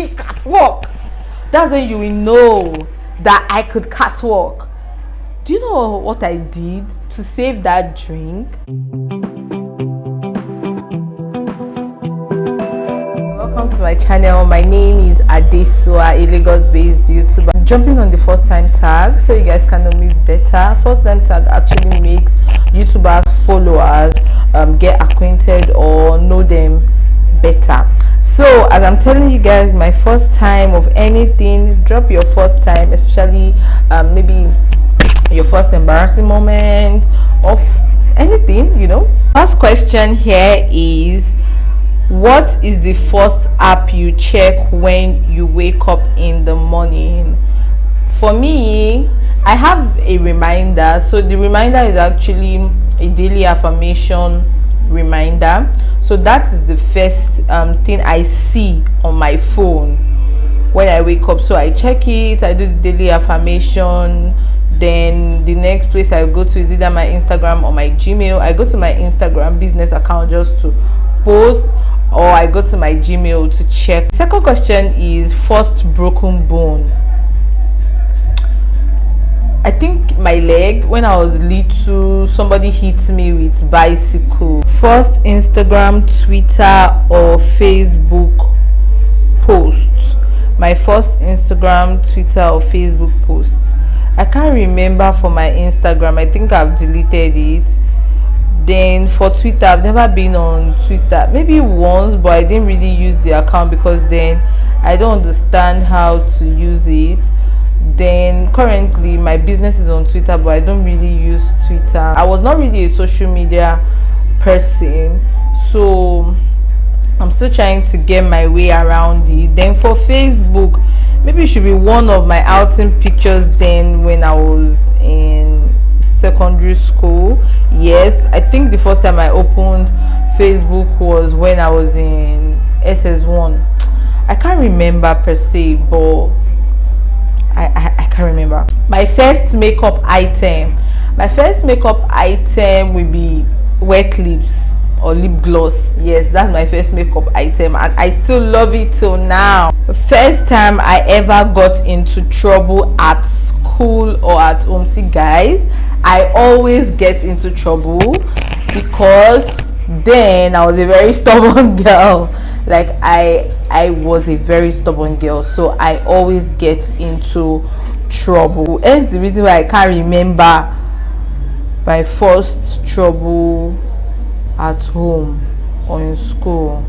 see catwalk. That's when you will know that I could catwalk. Do you know what I did to save that drink? Welcome to my channel. My name is Adesua, a Lagos-based YouTuber. I'm jumping on the first time tag so you guys can know me better. First time tag actually makes YouTubers followers get acquainted or know them better. So as I'm telling you guys, my first time of anything, drop your first time, especially maybe your first embarrassing moment of anything, you know. First question here is, what is the first app you check when you wake up in the morning? For me, I have a reminder. So the reminder is actually a daily affirmation reminder. So that is the first thing I see on my phone when I wake up. So I check it, I do the daily affirmation. Then the next place I go to is either my Instagram or my Gmail. I go to my Instagram business account just to post, or I go to my Gmail to check. Second question is first broken bone. I think my leg, when I was little, somebody hit me with bicycle. First Instagram, Twitter or Facebook post. My first Instagram, Twitter or Facebook post. I can't remember for my Instagram. I think I've deleted it. Then for Twitter, I've never been on Twitter. Maybe once, but I didn't really use the account because then I don't understand how to use it. Then currently my business is on Twitter, but I don't really use Twitter. I was not really a social media person, so I'm still trying to get my way around it. Then for Facebook, maybe it should be one of my outing pictures then when I was in secondary school. Yes, I think the first time I opened Facebook was when I was in SS1. I can't remember per se, but I can't remember. My first makeup item will be wet lips or lip gloss. Yes, that's my first makeup item and I still love it till now. The first time I ever got into trouble at school or at home. See guys, I always get into trouble because then I was a very stubborn girl. Like I was a very stubborn girl, so I always get into trouble. Hence the reason why I can't remember my first trouble at home or in school.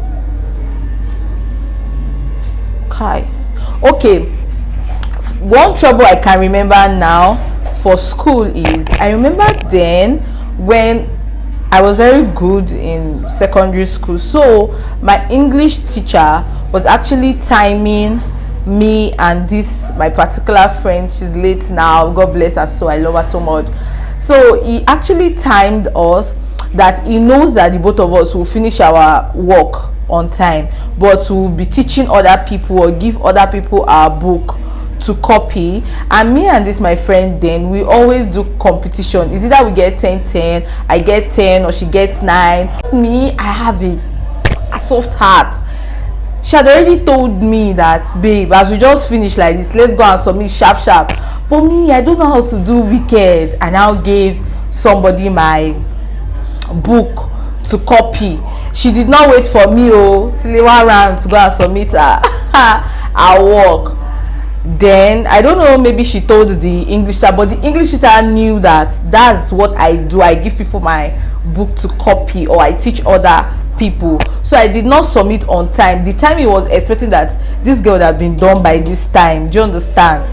Okay, one trouble I can remember now for school is, I remember then when I was very good in secondary school, so my English teacher was actually timing me and this my particular friend. She's late now, God bless her, so I love her so much. So he actually timed us that he knows that the both of us will finish our work on time, but we'll be teaching other people or give other people our book to copy. And me and this my friend, then we always do competition. Is either we get 10-10, I get 10 or she gets 9. Me, I have a soft heart. She had already told me that, babe, as we just finish like this, let's go and submit sharp. But me, I don't know how to do wicked. I now gave somebody my book to copy. She did not wait for me till they were around to go and submit her work. Then I don't know, maybe she told the English teacher, but the English teacher knew that that's what I do. I give people my book to copy or I teach other people. So I did not submit on time. The time he was expecting that this girl would have been done by this time. Do you understand?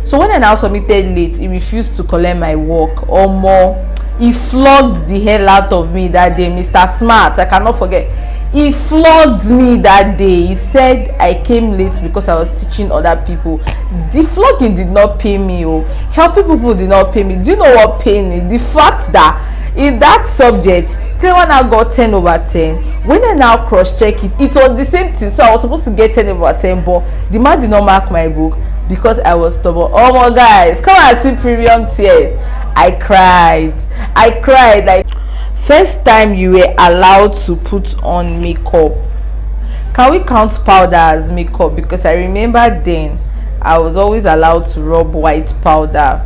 So when I now submitted late, he refused to collect my work or more. He flogged the hell out of me that day. Mr. Smart, I cannot forget. He flogged me that day. He said I came late because I was teaching other people. The flogging did not pay me. Helping people did not pay me. Do you know what paid me? The fact that in that subject, Clever now got 10 over 10. When I now cross-check it, it was the same thing. So I was supposed to get 10 over 10, but the man did not mark my book because I was stubborn. Oh my guys, come and see premium tears. I cried. Like, first time you were allowed to put on makeup. Can we count powder as makeup? Because I remember then I was always allowed to rub white powder,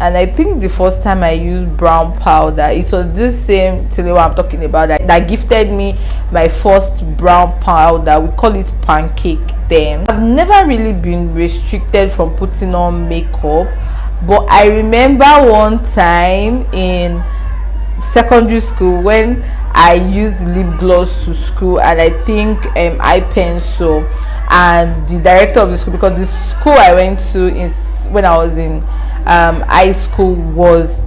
and I think the first time I used brown powder, it was this same Tilewa I'm talking about that gifted me my first brown powder. We call it pancake then. I've never really been restricted from putting on makeup, but I remember one time in secondary school when I used lip gloss to school, and I think eye pencil, and the director of the school, because the school I went to when I was in high school was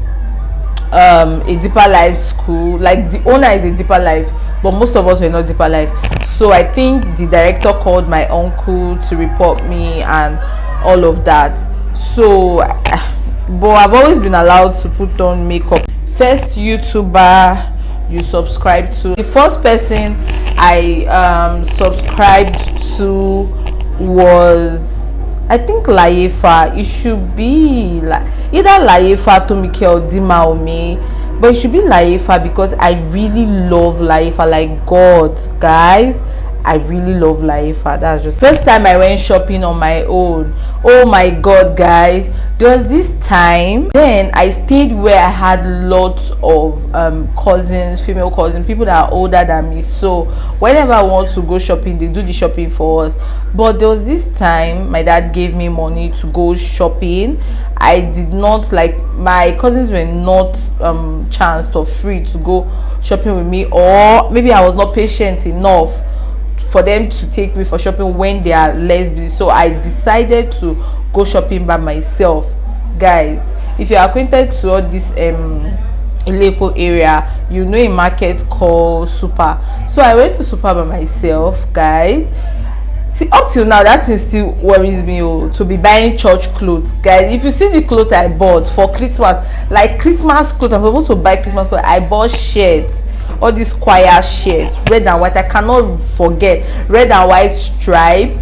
a deeper life school. Like, the owner is a deeper life, but most of us were not deeper life. So I think the director called my uncle to report me and all of that. So but I've always been allowed to put on makeup. First YouTuber you subscribe to? The first person I subscribed to was, I think, Layefa. It should be either Layefa, Tomike, or Dima or me, but it should be Layefa because I really love Layefa. Like, God, guys, I really love Layefa. That's just first time I went shopping on my own. Oh my God, guys, there was this time then I stayed where I had lots of cousins, female cousins, people that are older than me. So whenever I want to go shopping, they do the shopping for us. But there was this time my dad gave me money to go shopping. I did not, like, my cousins were not chanced or free to go shopping with me, or maybe I was not patient enough for them to take me for shopping when they are less busy. So I decided to go shopping by myself. Guys, if you are acquainted to all this Ileko area, you know a market called Super. So I went to Super by myself, guys. See, up till now that thing still worries me, to be buying church clothes. Guys, if you see the clothes I bought for Christmas, like Christmas clothes, I'm supposed to buy Christmas clothes. I bought shirts, all these choir shirts, red and white. I cannot forget red and white stripe,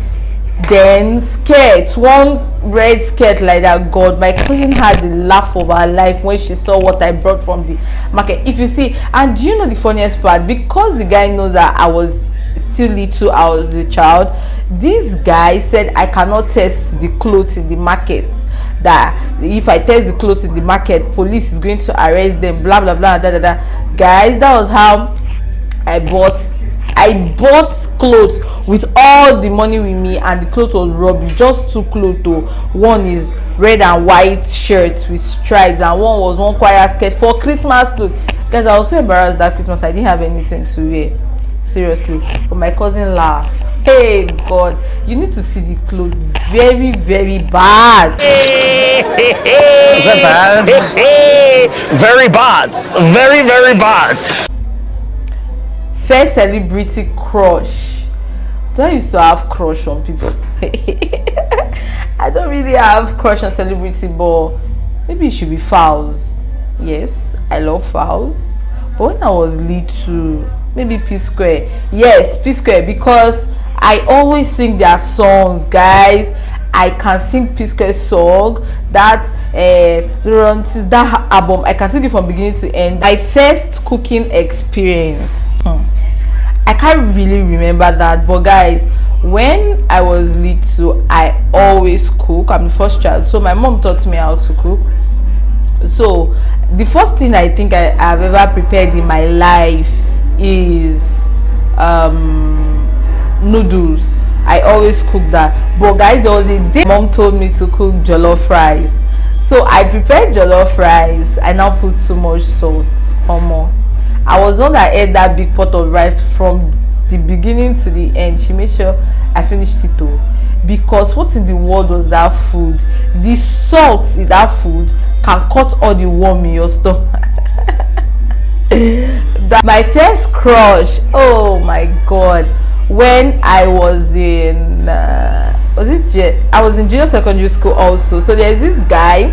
then skirt, one red skirt like that. God, my cousin had the laugh of her life when she saw what I brought from the market. If you see, and do you know the funniest part? Because the guy knows that I was still little, I was a child, this guy said I cannot test the clothes in the market, that if I test the clothes in the market, police is going to arrest them, blah blah blah, da da da. Guys, that was how I bought clothes with all the money with me, and the clothes was rubbish. Just two clothes though. One is red and white shirt with stripes, and one was one choir skirt for Christmas clothes. Guys, I was so embarrassed that Christmas I didn't have anything to wear, seriously. But my cousin laughed. Hey God, you need to see the clothes. Very, very bad. Is that bad? Very bad. Very, very bad. First celebrity crush. Do I used to have crush on people? I don't really have crush on celebrity, but maybe it should be Fowls. Yes, I love Fowls. But when I was little, maybe P Square. Yes, P Square, because I always sing their songs, guys. I can sing P Square song, that that album. I can sing it from beginning to end. My first cooking experience. I can't really remember that, but guys, when I was little, I always cook. I'm the first child, so my mom taught me how to cook. So the first thing I think I've ever prepared in my life is noodles. I always cook that. But guys, there was a day mom told me to cook jollof rice, so I prepared jollof rice. I now put too much salt or more. I was the one that ate that big pot of rice from the beginning to the end. She made sure I finished it too, because what in the world was that food? The salt in that food can cut all the worm in your stomach. My first crush, oh my God, when I was in I was in junior secondary school also. So there's this guy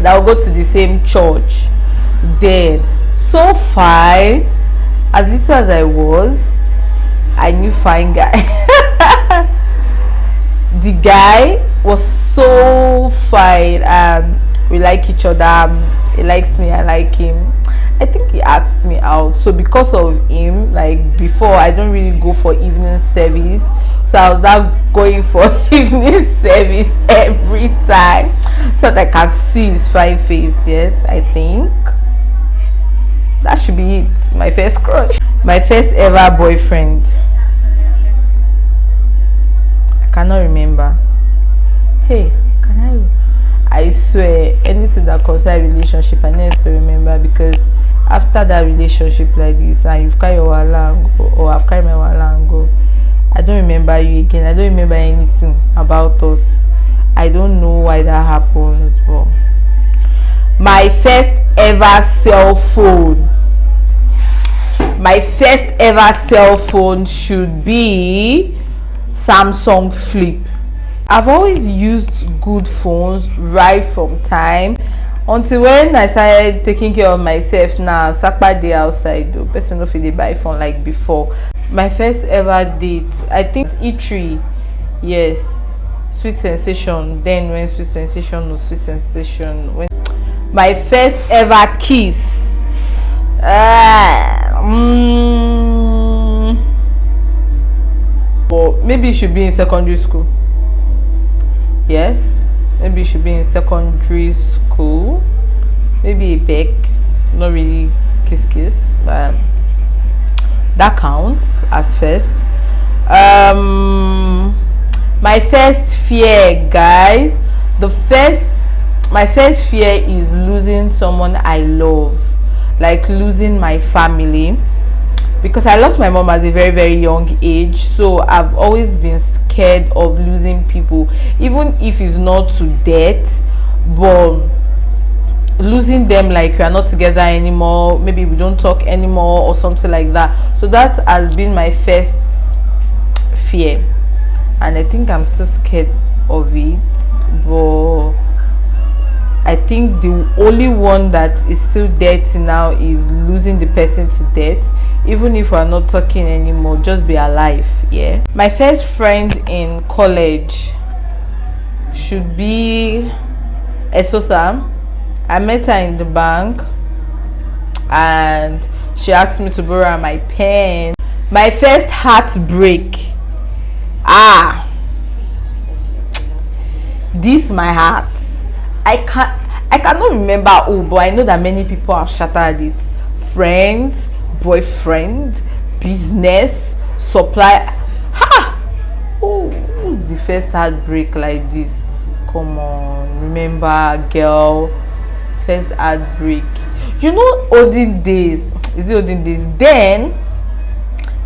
that will go to the same church. Then, so fine, as little as I was, I knew fine guy. The guy was so fine, and we like each other. He likes me, I like him. I I think he asked me out. So because of him, like before, I don't really go for evening service. So I was now going for evening service every time so that I can see his fine face. Yes, I think that should be it. My first crush. My first ever boyfriend. I cannot remember. Hey, can I swear, anything that concerns relationship, I need to remember, because after that relationship like this, and you've carried your wahala and go, or I've carried my wahala and go, I don't remember you again. I don't remember anything about us. I don't know why that happens, but my first ever cell phone. My first ever cell phone should be Samsung Flip. I've always used good phones right from time until when I started taking care of myself. Now sakpa dey outside though, person no fit dey buy phone like before. My first ever date, I think E3. Yes, Sweet Sensation. Then when Sweet Sensation was Sweet Sensation. When my first ever kiss, or maybe it should be in secondary school. Yes, maybe it should be in secondary school. Maybe a peck, not really kiss, but that counts as first. My first fear, guys, my first fear is losing someone I love, like losing my family, because I lost my mom at a very, very young age. So I've always been scared of losing people, even if it's not to death, but losing them, like we are not together anymore, maybe we don't talk anymore or something like that. So that has been my first fear, and I think I'm still scared of it. But I think the only one that is still dead now is losing the person to death, even if we're not talking anymore, just be alive. Yeah, my first friend in college should be Esosa. I met her in the bank and she asked me to borrow my pen. My first heartbreak, this my heart. I cannot remember who, but I know that many people have shattered it. Friends, boyfriend, business, supply. Who's the first heartbreak like this? Come on, remember, girl. First heartbreak. You know, olden days. Is it olden days? Then,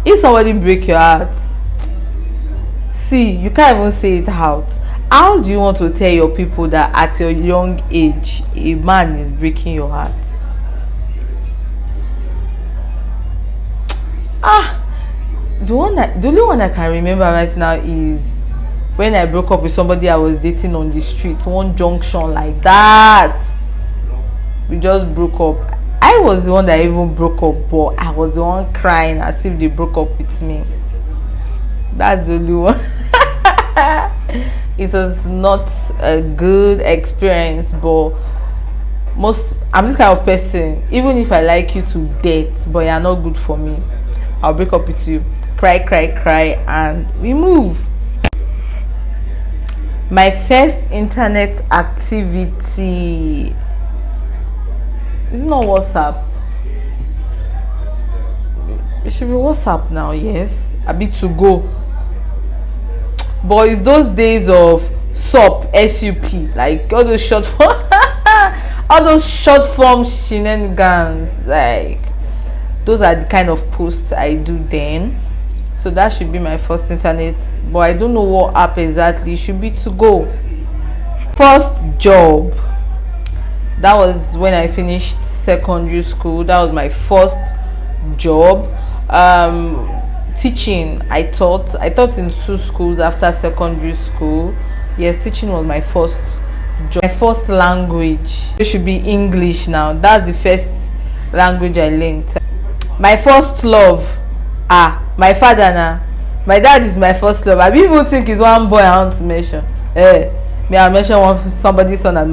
if somebody break your heart, see, you can't even say it out. How do you want to tell your people that at your young age a man is breaking your heart? The only one I can remember right now is when I broke up with somebody I was dating on the streets, one junction like that. We just broke up. I was the one that even broke up, but I was the one crying as if they broke up with me. That's the only one. It was not a good experience, but I'm this kind of person. Even if I like you to death, but you're not good for me, I'll break up with you. Cry, and we move. My first internet activity is not WhatsApp. It should be WhatsApp now, yes. A bit to go. But it's those days of SUP, SUP, like all those short form shenanigans. Like those are the kind of posts I do then. So that should be my first internet, but I don't know what app exactly. It should be to go. First job, that was when I finished secondary school. That was my first job. Teaching, I taught in 2 schools after secondary school. Yes, teaching was my first job. My first language, it should be English now. That's the first language I learned. My first love, my father now. My dad is my first love. I people think it's one boy I want to mention. I'll mention somebody's son as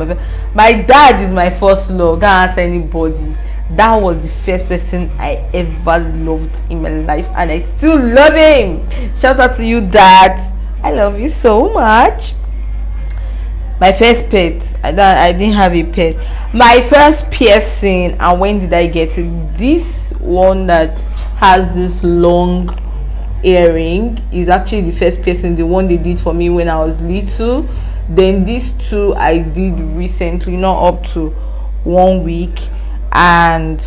my dad is my first love. Can't ask anybody. That was the first person I ever loved in my life, and I still love him. Shout out to you, Dad. I love you so much. My first pet, I didn't have a pet. My first piercing, and when did I get it? This one that has this long earring is actually the first piercing, the one they did for me when I was little. Then these two I did recently, not up to 1 week, and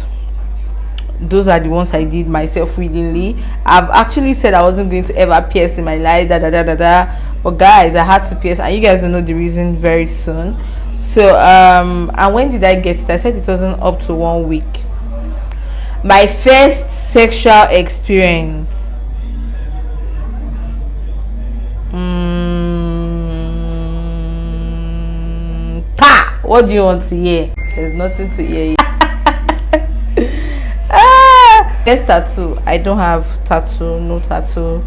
those are the ones I did myself willingly. I've actually said I wasn't going to ever pierce in my life, but guys, I had to pierce, and you guys will know the reason very soon. So and when did I get it? I said it wasn't up to 1 week. My first sexual experience, what do you want to hear? There's nothing to hear. First tattoo, I don't have tattoo, no tattoo.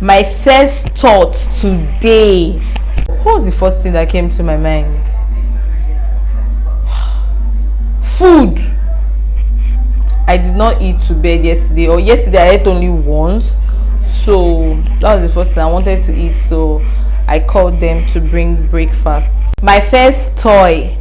My first thought today, what was the first thing that came to my mind? Food. I did not eat to bed yesterday, or yesterday I ate only once, so that was the first thing I wanted to eat, so I called them to bring breakfast. My first toy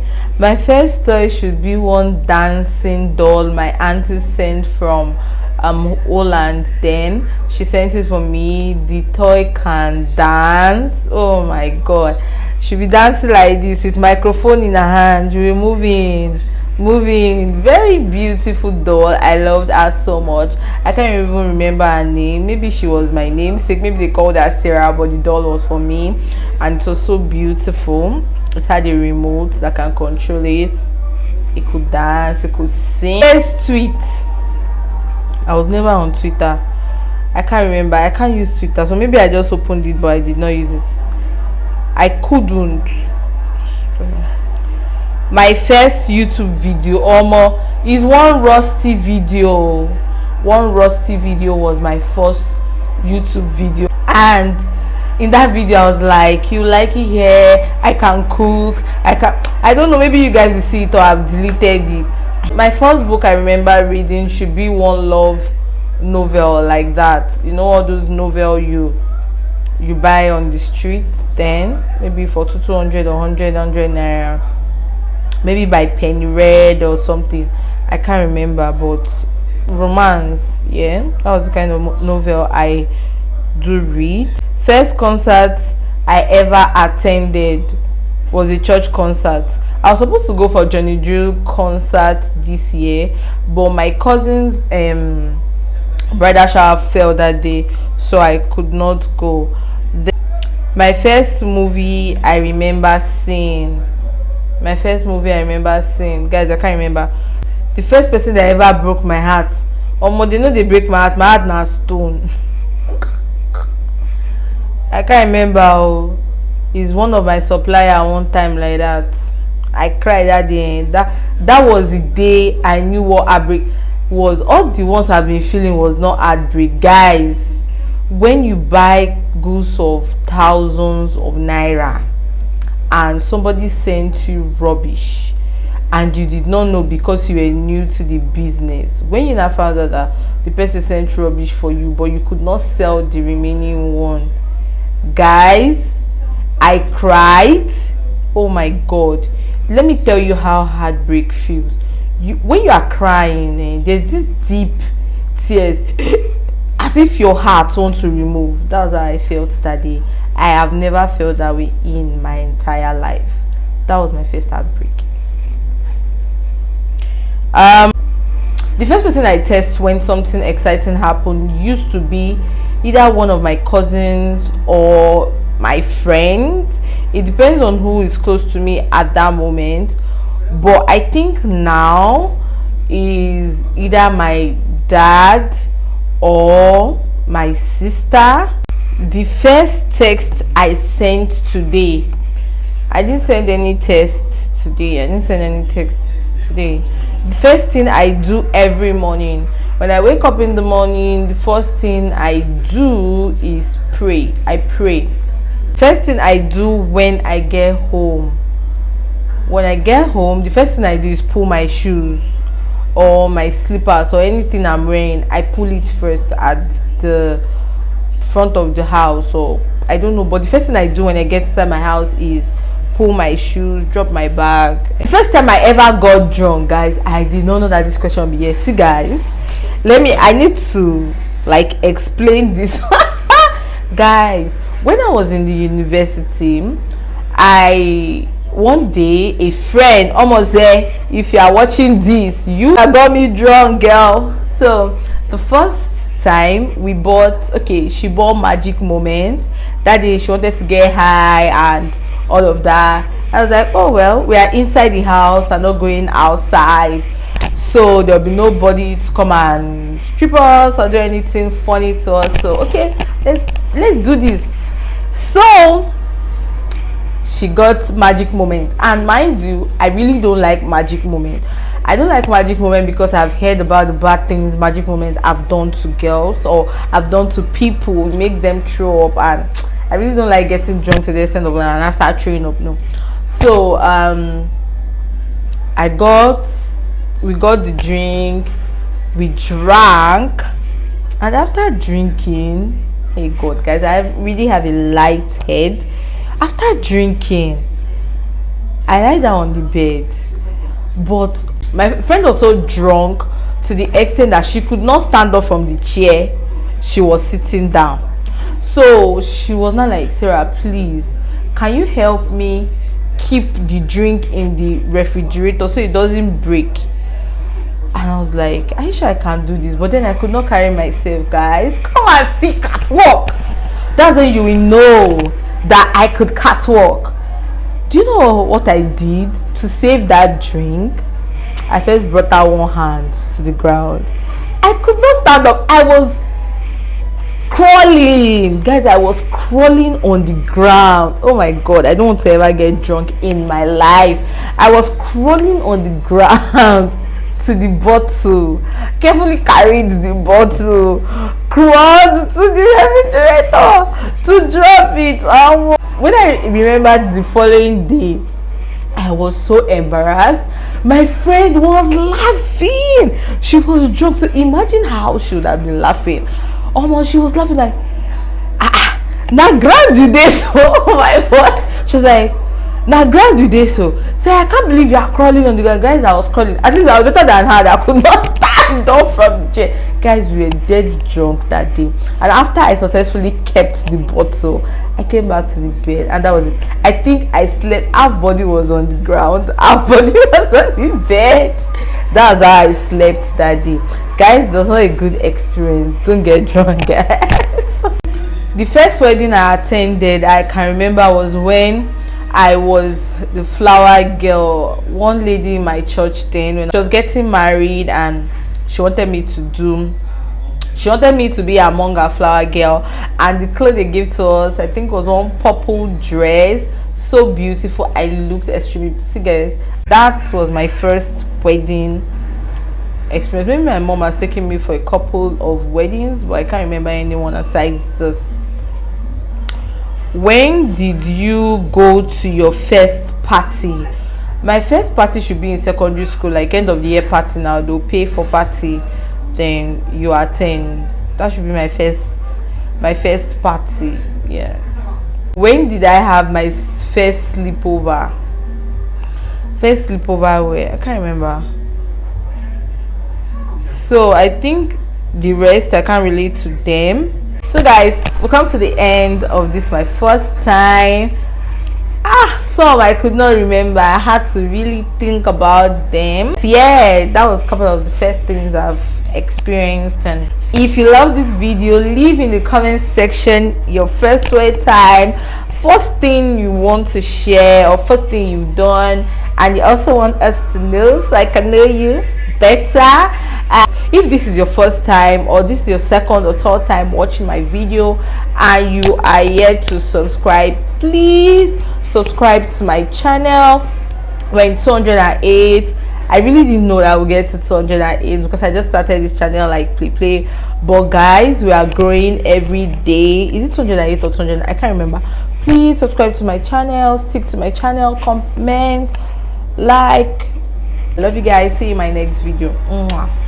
should be one dancing doll my auntie sent from Holland. Then she sent it for me. The toy can dance. Oh my god, she'll be dancing like this with microphone in her hand. She'll be moving. Very beautiful doll. I loved her so much. I can't even remember her name. Maybe she was my namesake, maybe they called her Sarah, but the doll was for me, and it was so beautiful. It had a remote that can control it. It could dance, it could sing. First tweet, I was never on Twitter. I can't remember. I can't use Twitter, so maybe I just opened it but I did not use it. I couldn't. My first YouTube video is one rusty video. One rusty video was my first YouTube video, and in that video I was like, you like it here, I can cook, I don't know, maybe you guys will see it or I've deleted it. My first book I remember reading should be one love novel, like that, you know, all those novel you buy on the street, then maybe for 200 or 100 naira, maybe by Penny Red or something, I can't remember, but romance, yeah, that was the kind of novel I do read. First concert I ever attended was a church concert. I was supposed to go for Johnny Drew concert this year, but my cousin's bridal shower fell that day, so I could not go. My first movie I remember seeing, guys, I can't remember. The first person that ever broke my heart, they know they break my heart now stone. I can't remember. Is one of my supplier one time like that. I cried at the end. That was the day I knew what heartbreak was. All the ones I've been feeling was not heartbreak, guys. When you buy goods of thousands of naira and somebody sent you rubbish and you did not know because you were new to the business, when you now found out that the person sent rubbish for you but you could not sell the remaining one, guys, I cried. Oh my god, let me tell you how heartbreak feels. When you are crying, there's this deep tears as if your heart wants to remove. That's how I felt that day. I have never felt that way in my entire life. That was my first heartbreak. The first person I text when something exciting happened used to be either one of my cousins or my friends. It depends on who is close to me at that moment, but I think now is either my dad or my sister. The first text I sent today, I didn't send any text today. The first thing I do every morning when I wake up in the morning, the first thing I do is pray. I pray. First thing I do when I get home, the first thing I do is pull my shoes or my slippers or anything I'm wearing, I pull it first at the front of the house, or I don't know, but the first thing I do when I get inside my house is pull my shoes, drop my bag. The first time I ever got drunk, guys, I did not know that this question would be here. See, guys, I need to like explain this. Guys, when I was in the university, one day a friend almost said, if you are watching this, you got me drunk, girl. So the first time she bought Magic Moment. That day she wanted to get high and all of that. I was like, oh well, we are inside the house and not going outside, so there'll be nobody to come and strip us or do anything funny to us. So okay, let's do this. So she got Magic Moment, and mind you, I really don't like Magic Moment. I don't like Magic Moment because I've heard about the bad things Magic Moment have done to girls or have done to people, make them throw up, and I really don't like getting drunk to the extent of and I start throwing up. No. So we got the drink, we drank, and after drinking, hey God, guys, I really have a light head. After drinking, I lie down on the bed, but my friend was so drunk to the extent that she could not stand up from the chair she was sitting down. So she was not like, Sarah, please, can you help me keep the drink in the refrigerator so it doesn't break? And I was like, are you sure I can do this? But then I could not carry myself, guys. Come and see catwalk. That's when you will know that I could catwalk. Do you know what I did to save that drink? I first brought out one hand to the ground. I could not stand up. I was crawling, guys. I was crawling on the ground. Oh my God, I don't want to ever get drunk in my life. I was crawling on the ground to the bottle, carefully carried the bottle, crawled to the refrigerator to drop it. When I remembered the following day, I was so embarrassed. My friend was laughing. She was drunk, so imagine how she would have been laughing. Almost, she was laughing like, now grand you did so. Oh my God. She was like, now grand you did so. So I can't believe you are crawling on the ground. Guys, I was crawling. At least I was better than her. I could not stand up from the chair. Guys, we were dead drunk that day. And after I successfully kept the bottle, I came back to the bed, and that was it. I think I slept. Half body was on the ground, half body was on the bed. That's how I slept that day. Guys, that was not a good experience. Don't get drunk, guys. The first wedding I attended, I can remember, was when I was the flower girl. One lady in my church then, when she was getting married, and she wanted me to be among her flower girl, and the clothes they gave to us, I think, was one purple dress, so beautiful. I looked extremely, see guys, that was my first wedding experience. Maybe my mom has taken me for a couple of weddings, but I can't remember anyone aside this. When did you go to your first party? My first party should be in secondary school, like end of the year party. Now they'll pay for party, then you attend. That should be my first party. Yeah. When did I have my first sleepover? First sleepover where? I can't remember. So I think the rest I can't relate to them. So guys, we come to the end of this, my first time. Some I could not remember. I had to really think about them. So yeah, that was a couple of the first things I've experienced. And if you love this video, leave in the comment section your first wedding time, first thing you want to share, or first thing you've done, and you also want us to know so I can know you better. If this is your first time, or this is your second or third time watching my video and you are yet to subscribe, please subscribe to my channel. We're in 208. I really didn't know that I would get to 208 because I just started this channel like play, but guys, we are growing every day. Is it 208 or 200? I can't remember. Please subscribe to my channel, stick to my channel, comment, like, love you guys. See you in my next video. Mwah.